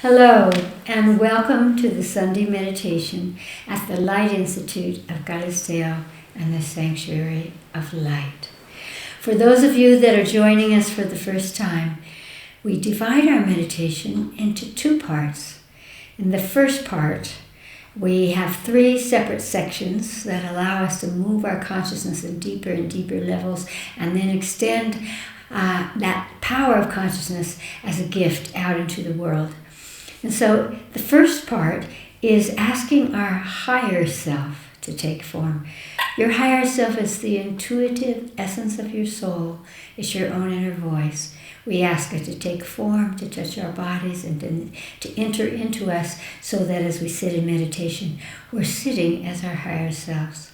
Hello, and welcome to the Sunday meditation at the Light Institute of Galisteo and the Sanctuary of Light. For those of you that are joining us for the first time, we divide our meditation into two parts. In the first part, we have three separate sections that allow us to move our consciousness in deeper and deeper levels and then extend that power of consciousness as a gift out into the world. And so the first part is asking our higher self to take form. Your higher self is the intuitive essence of your soul. It's your own inner voice. We ask it to take form, to touch our bodies, and to enter into us so that as we sit in meditation, we're sitting as our higher selves.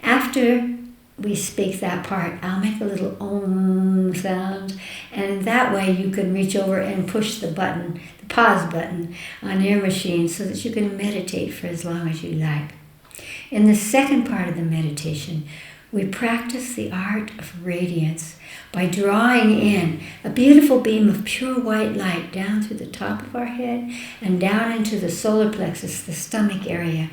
After we speak that part, I'll make a little om sound, and in that way you can reach over and push the button, the pause button on your machine so that you can meditate for as long as you like. In the second part of the meditation, we practice the art of radiance by drawing in a beautiful beam of pure white light down through the top of our head and down into the solar plexus, the stomach area.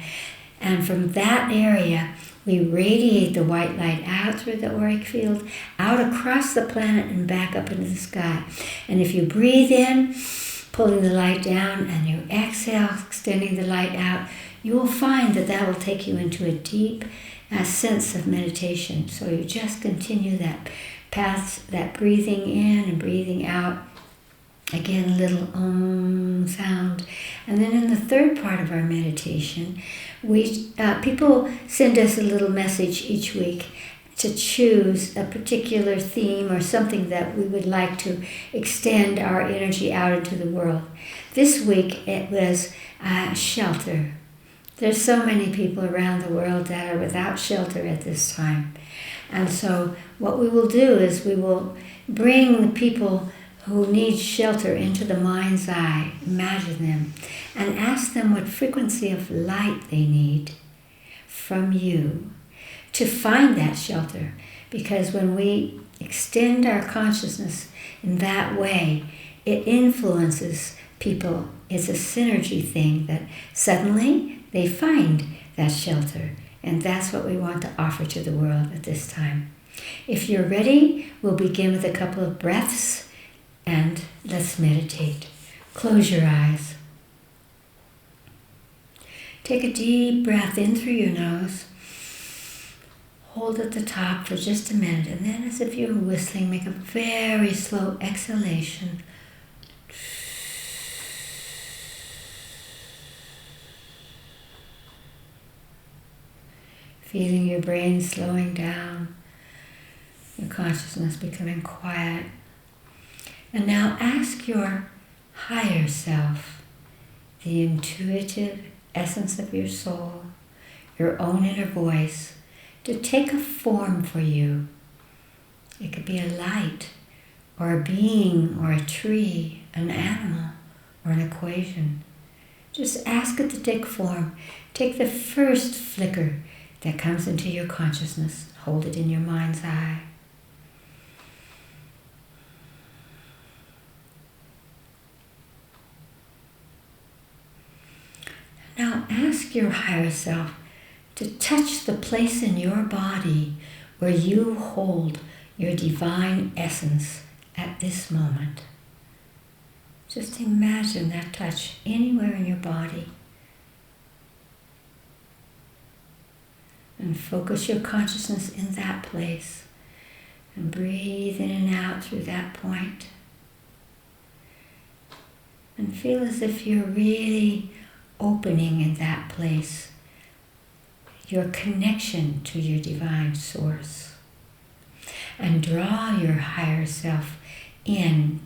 And from that area, we radiate the white light out through the auric field, out across the planet and back up into the sky. And if you breathe in, pulling the light down, and you exhale, extending the light out, you will find that that will take you into a deep sense of meditation. So you just continue that path, that breathing in and breathing out. Again, a little om sound. And then in the third part of our meditation, people send us a little message each week to choose a particular theme or something that we would like to extend our energy out into the world. This week it was shelter. There's so many people around the world that are without shelter at this time. And so what we will do is we will bring the people who need shelter into the mind's eye, imagine them, and ask them what frequency of light they need from you to find that shelter. Because when we extend our consciousness in that way, it influences people. It's a synergy thing that suddenly they find that shelter. And that's what we want to offer to the world at this time. If you're ready, we'll begin with a couple of breaths. And let's meditate. Close your eyes. Take a deep breath in through your nose. Hold at the top for just a minute. And then as if you're whistling, make a very slow exhalation. Feeling your brain slowing down. Your consciousness becoming quiet. And now ask your higher self, the intuitive essence of your soul, your own inner voice, to take a form for you. It could be a light, or a being, or a tree, an animal, or an equation. Just ask it to take form. Take the first flicker that comes into your consciousness. Hold it in your mind's eye. Now ask your higher self to touch the place in your body where you hold your divine essence at this moment. Just imagine that touch anywhere in your body. And focus your consciousness in that place. And breathe in and out through that point. And feel as if you're really opening in that place your connection to your divine source. And draw your higher self in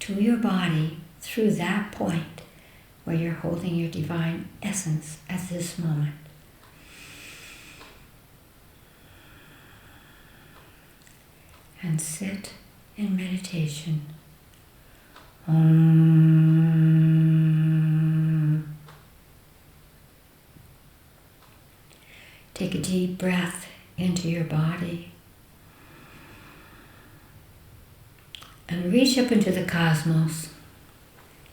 to your body through that point where you're holding your divine essence at this moment. And sit in meditation. Take a deep breath into your body and reach up into the cosmos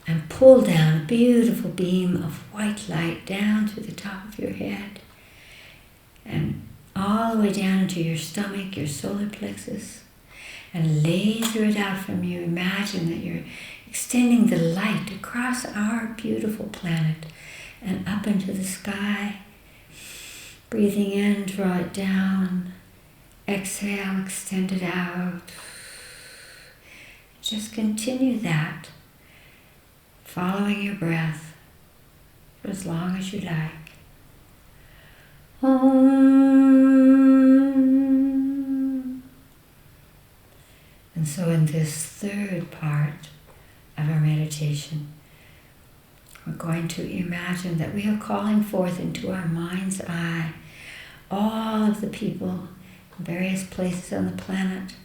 and pull down a beautiful beam of white light down through the top of your head and all the way down into your stomach, your solar plexus, and laser it out from you. Imagine that you're extending the light across our beautiful planet and up into the sky. Breathing in, draw it down. Exhale, extend it out. Just continue that, following your breath for as long as you like. Om. And so in this third part of our meditation, we're going to imagine that we are calling forth into our mind's eye all of the people in various places on the planet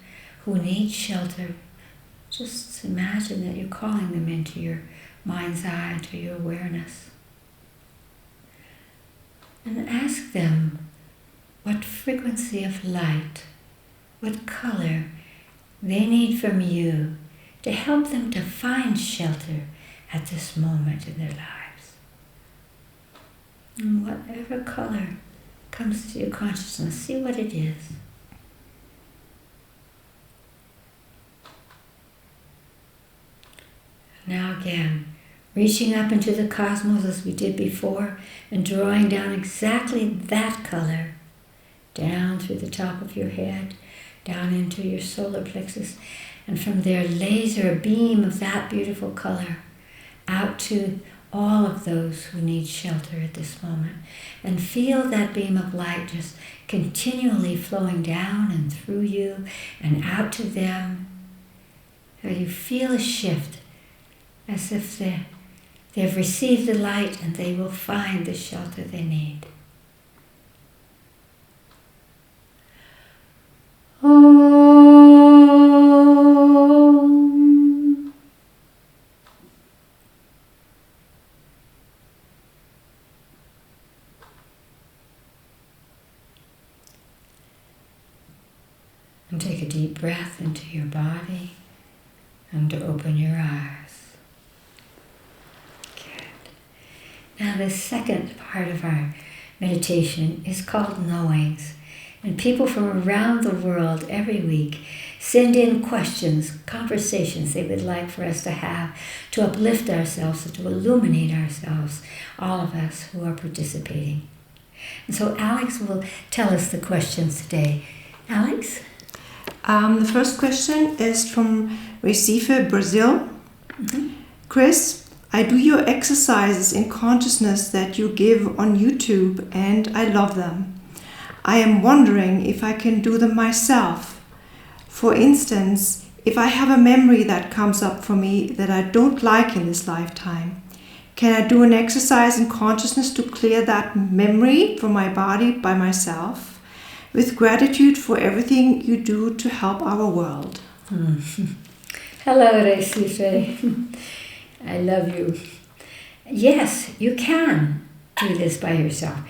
who need shelter. Just imagine that you're calling them into your mind's eye, into your awareness. And ask them what frequency of light, what color they need from you to help them to find shelter at this moment in their lives. And whatever color comes to your consciousness, see what it is. Now again, reaching up into the cosmos as we did before and drawing down exactly that color down through the top of your head, down into your solar plexus, and from there laser a beam of that beautiful color out to all of those who need shelter at this moment. And feel that beam of light just continually flowing down and through you and out to them. So you feel a shift as if they've received the light and they will find the shelter they need. Om. And take a deep breath into your body and to open your eyes. Good. Now the second part of our meditation is called knowings. And people from around the world every week send in questions, conversations they would like for us to have to uplift ourselves, to illuminate ourselves, all of us who are participating. And so Alex will tell us the questions today. Alex? The first question is from Recife, Brazil. Mm-hmm. Chris, I do your exercises in consciousness that you give on YouTube and I love them. I am wondering if I can do them myself. For instance, if I have a memory that comes up for me that I don't like in this lifetime, can I do an exercise in consciousness to clear that memory from my body by myself? With gratitude for everything you do to help our world. Hello, Recife. I love you. Yes, you can do this by yourself.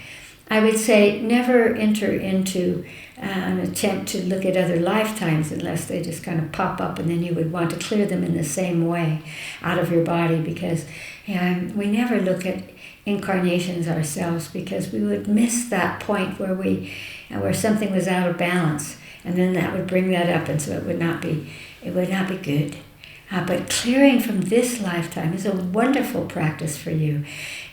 I would say never enter into an attempt to look at other lifetimes unless they just kind of pop up, and then you would want to clear them in the same way out of your body, because we never look at incarnations ourselves, because we would miss that point where something was out of balance, and then that would bring that up, and so it would not be good. But clearing from this lifetime is a wonderful practice for you.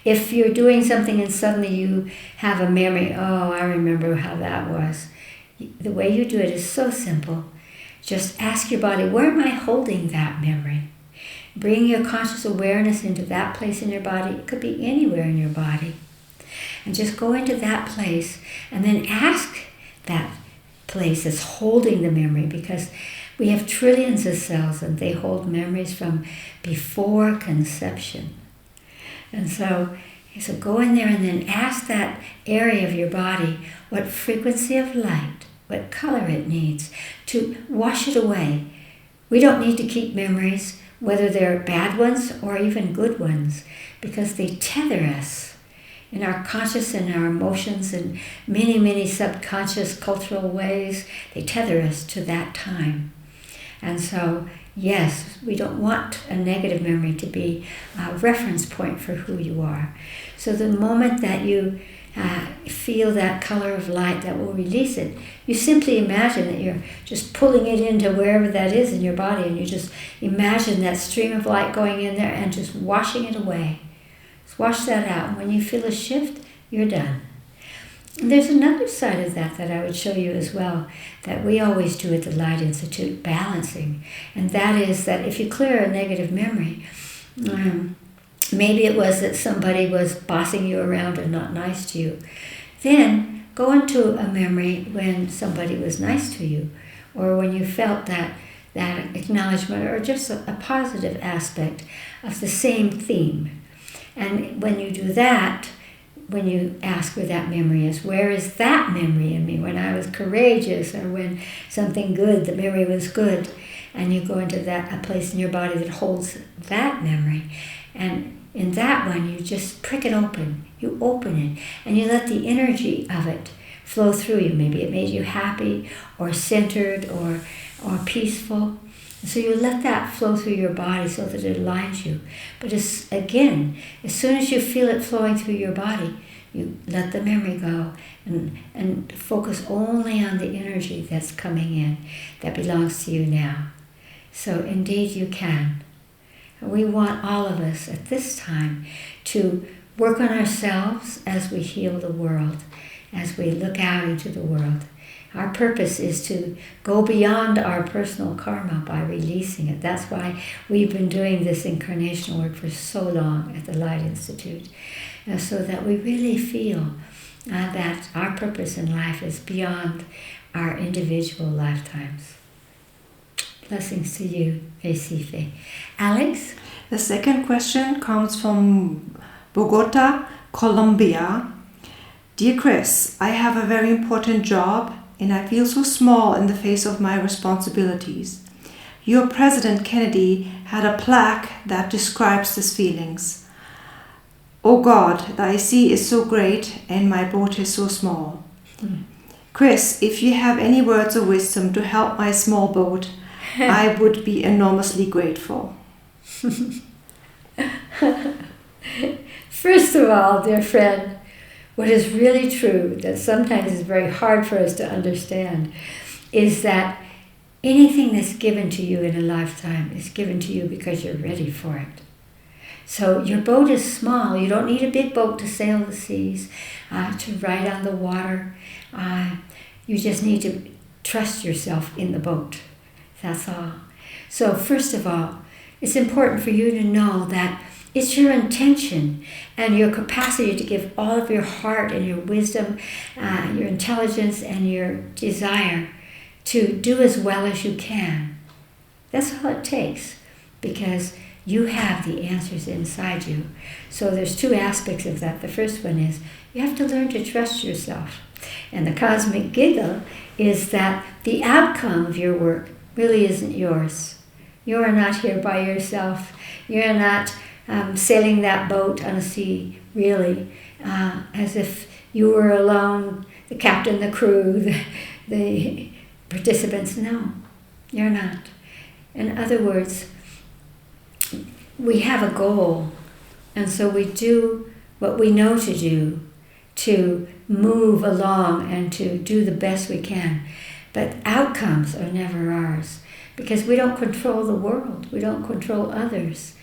If you're doing something and suddenly you have a memory, oh, I remember how that was. The way you do it is so simple. Just ask your body, where am I holding that memory? Bring your conscious awareness into that place in your body. It could be anywhere in your body. And just go into that place and then ask that place that's holding the memory, because we have trillions of cells and they hold memories from before conception. And so go in there and then ask that area of your body what frequency of light, what color it needs to wash it away. We don't need to keep memories, whether they're bad ones or even good ones, because they tether us in our conscious and our emotions in many, many subconscious cultural ways. They tether us to that time. And so yes, we don't want a negative memory to be a reference point for who you are. So the moment that you feel that color of light that will release it, you simply imagine that you're just pulling it into wherever that is in your body, and you just imagine that stream of light going in there and just washing it away. Just wash that out. And when you feel a shift, you're done. And there's another side of that I would show you as well, that we always do at the Light Institute, balancing. And that is that if you clear a negative memory, maybe it was that somebody was bossing you around and not nice to you, then go into a memory when somebody was nice to you, or when you felt that acknowledgement, or just a positive aspect of the same theme. And when you do that, when you ask where that memory is, where is that memory in me when I was courageous, or when something good, the memory was good, and you go into a place in your body that holds that memory, and in that one you just prick it open, you open it, and you let the energy of it flow through you. Maybe it made you happy, or centered, or peaceful. So you let that flow through your body so that it aligns you. But as soon as you feel it flowing through your body, you let the memory go and focus only on the energy that's coming in, that belongs to you now. So indeed you can. We want all of us at this time to work on ourselves as we heal the world, as we look out into the world. Our purpose is to go beyond our personal karma by releasing it. That's why we've been doing this incarnational work for so long at the Light Institute, so that we really feel that our purpose in life is beyond our individual lifetimes. Blessings to you, Recife. Alex? The second question comes from Bogota, Colombia. Dear Chris, I have a very important job and I feel so small in the face of my responsibilities. Your President Kennedy had a plaque that describes these feelings. Oh God, thy sea is so great and my boat is so small. Chris, if you have any words of wisdom to help my small boat, I would be enormously grateful. First of all, dear friend, what is really true, that sometimes is very hard for us to understand, is that anything that's given to you in a lifetime is given to you because you're ready for it. So your boat is small. You don't need a big boat to sail the seas, to ride on the water. You just need to trust yourself in the boat. That's all. So first of all, it's important for you to know that it's your intention and your capacity to give all of your heart and your wisdom, your intelligence and your desire to do as well as you can. That's all it takes, because you have the answers inside you. So there's two aspects of that. The first one is you have to learn to trust yourself. And the cosmic giggle is that the outcome of your work really isn't yours. You are not here by yourself. You're not sailing that boat on a sea, really, as if you were alone, the captain, the crew, the participants. No, you're not. In other words, we have a goal, and so we do what we know to do to move along and to do the best we can. But outcomes are never ours, because we don't control the world. We don't control others.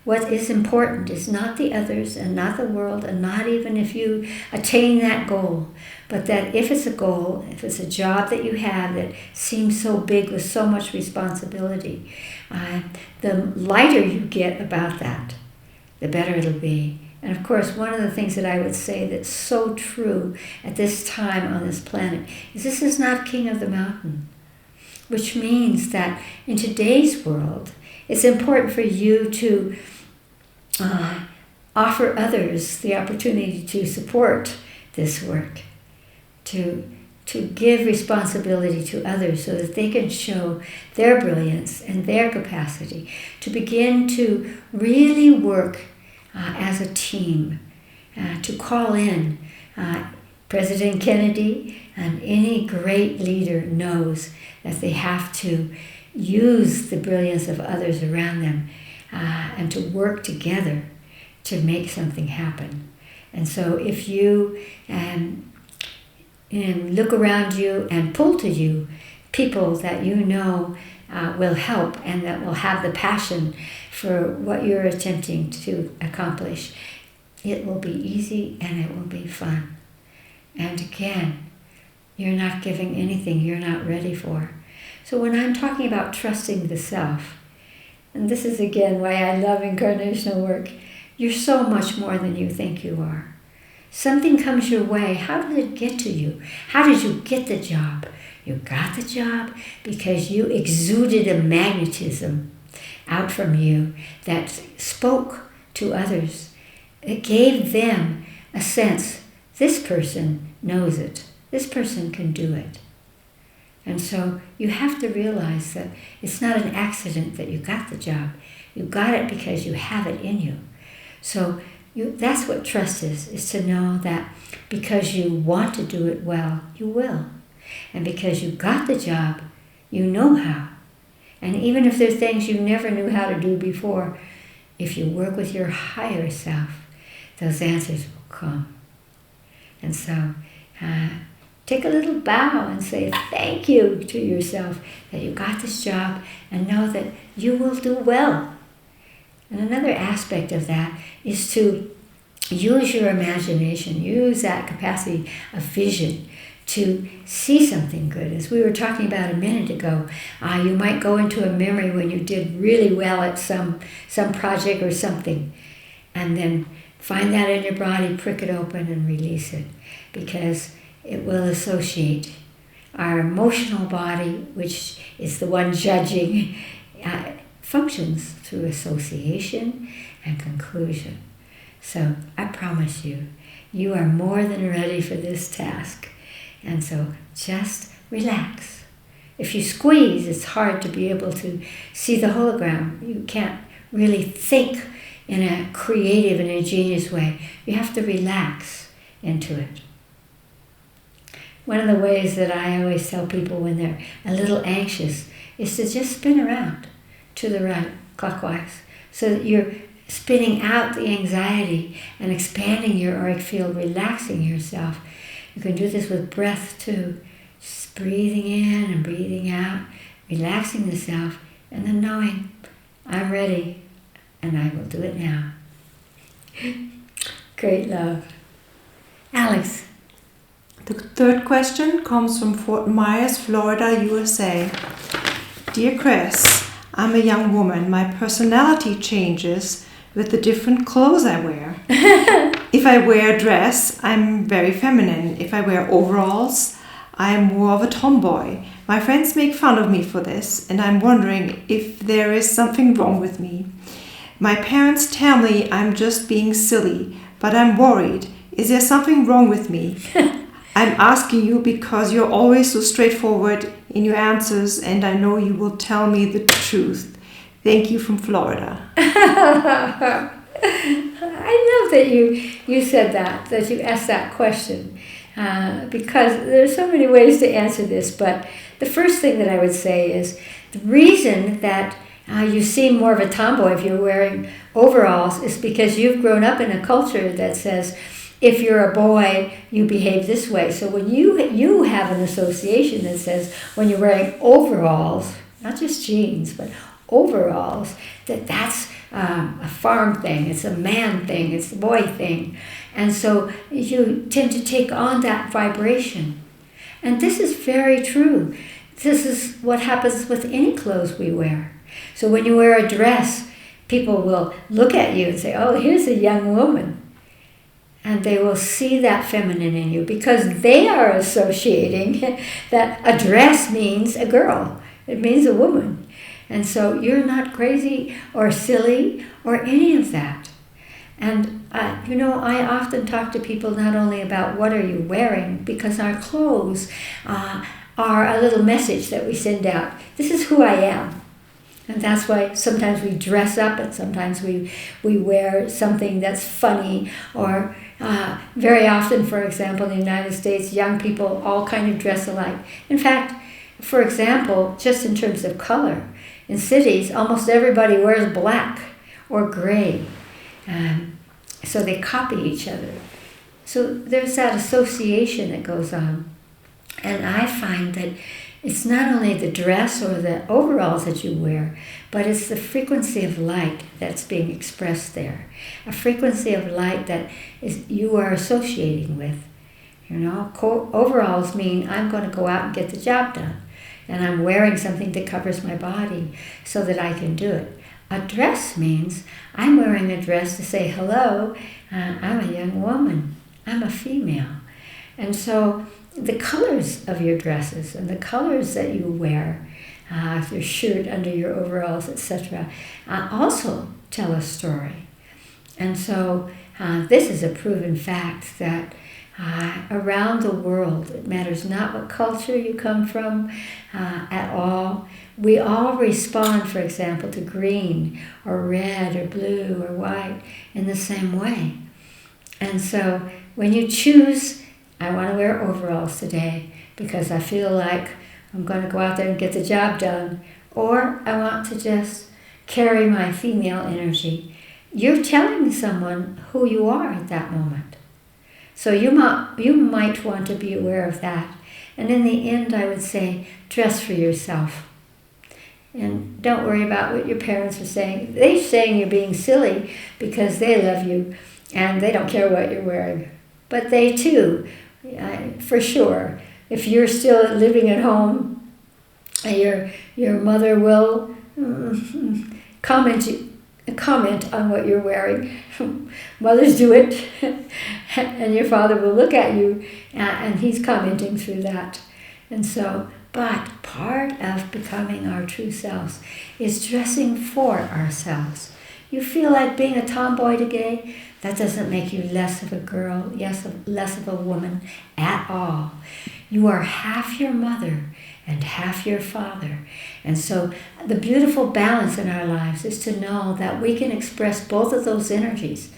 What is important is not the others and not the world, and not even if you attain that goal, but that if it's a goal, if it's a job that you have that seems so big with so much responsibility, the lighter you get about that, the better it'll be. And of course, one of the things that I would say that's so true at this time on this planet is this is not King of the Mountain, which means that in today's world, it's important for you to offer others the opportunity to support this work, to give responsibility to others so that they can show their brilliance and their capacity, to begin to really work as a team, to call in. President Kennedy and any great leader knows that they have to use the brilliance of others around them and to work together to make something happen. And so if you look around you and pull to you people that you know will help and that will have the passion for what you're attempting to accomplish, it will be easy and it will be fun. And again, you're not giving anything you're not ready for. So when I'm talking about trusting the self, and this is again why I love incarnational work, you're so much more than you think you are. Something comes your way. How did it get to you? How did you get the job? You got the job because you exuded a magnetism out from you that spoke to others. It gave them a sense, this person knows it. This person can do it. And so you have to realize that it's not an accident that you got the job. You got it because you have it in you. So that's what trust is to know that because you want to do it well, you will. And because you got the job, you know how. And even if there are things you never knew how to do before, if you work with your higher self, those answers will come. And so take a little bow and say thank you to yourself that you got this job, and know that you will do well. And another aspect of that is to use your imagination, use that capacity of vision to see something good. As we were talking about a minute ago, you might go into a memory when you did really well at some project or something, and then find that in your body, prick it open and release it, because it will associate. Our emotional body, which is the one judging, functions through association and conclusion. So I promise you, you are more than ready for this task. And so just relax. If you squeeze, it's hard to be able to see the hologram. You can't really think in a creative and ingenious way. You have to relax into it. One of the ways that I always tell people when they're a little anxious is to just spin around to the right, clockwise, so that you're spinning out the anxiety and expanding your auric field, relaxing yourself. You can do this with breath too, just breathing in and breathing out, relaxing the self, and then knowing, I'm ready, and I will do it now. Great love. Alex. The third question comes from Fort Myers, Florida, USA. Dear Chris, I'm a young woman. My personality changes with the different clothes I wear. If I wear a dress, I'm very feminine. If I wear overalls, I'm more of a tomboy. My friends make fun of me for this, and I'm wondering if there is something wrong with me. My parents tell me I'm just being silly, but I'm worried. Is there something wrong with me? I'm asking you because you're always so straightforward in your answers, and I know you will tell me the truth. Thank you from Florida. I love that you said that you asked that question, because there's so many ways to answer this. But the first thing that I would say is the reason that you seem more of a tomboy if you're wearing overalls is because you've grown up in a culture that says, if you're a boy, you behave this way. So when you have an association that says when you're wearing overalls, not just jeans, but overalls, that's a farm thing, it's a man thing, it's a boy thing. And so you tend to take on that vibration. And this is very true. This is what happens with any clothes we wear. So when you wear a dress, people will look at you and say, oh, here's a young woman. And they will see that feminine in you because they are associating that a dress means a girl. It means a woman. And so you're not crazy or silly or any of that. And, I often talk to people not only about what are you wearing, because our clothes are a little message that we send out. This is who I am. And that's why sometimes we dress up and sometimes we wear something that's funny, or very often, for example, in the United States, young people all kind of dress alike. In fact, For example, just in terms of color, in cities, almost everybody wears black or gray. So they copy each other. So there's that association that goes on. And I find that it's not only the dress or the overalls that you wear, but it's the frequency of light that's being expressed there. A frequency of light that you are associating with. Overalls mean I'm going to go out and get the job done. And I'm wearing something that covers my body so that I can do it. A dress means I'm wearing a dress to say, hello, I'm a young woman. I'm a female. And so the colors of your dresses and the colors that you wear, your shirt under your overalls, etc., also tell a story. And so this is a proven fact that around the world, it matters not what culture you come from at all. We all respond, for example, to green or red or blue or white in the same way. And so when you choose, I want to wear overalls today because I feel like I'm going to go out there and get the job done, or I want to just carry my female energy, you're telling someone who you are at that moment. So you might want to be aware of that. And in the end, I would say, dress for yourself. And don't worry about what your parents are saying. They're saying you're being silly because they love you and they don't care what you're wearing. But they too, for sure, if you're still living at home, your mother will comment on what you're wearing. Mothers do it, and your father will look at you, and he's commenting through that. And so, but part of becoming our true selves is dressing for ourselves. You feel like being a tomboy today? That doesn't make you less of a girl, less of a woman at all. You are half your mother and half your father. And so the beautiful balance in our lives is to know that we can express both of those energies.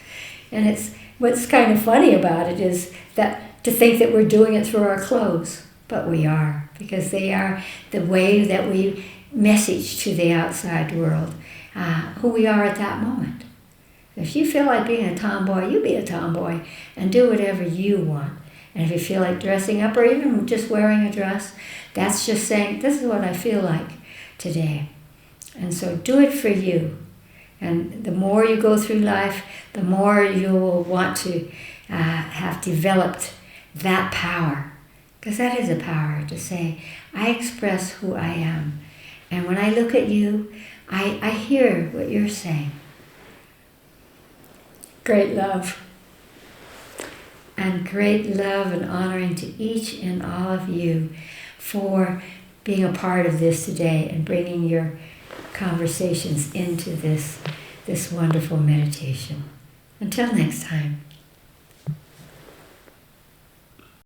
And it's what's kind of funny about it is that to think that we're doing it through our clothes, but we are, because they are the way that we message to the outside world who we are at that moment. If you feel like being a tomboy, you be a tomboy and do whatever you want. And if you feel like dressing up or even just wearing a dress, that's just saying, this is what I feel like today. And so do it for you. And the more you go through life, the more you will want to have developed that power. Because that is a power to say, I express who I am. And when I look at you, I hear what you're saying. Great love. And great love and honoring to each and all of you for being a part of this today and bringing your conversations into this wonderful meditation. Until next time.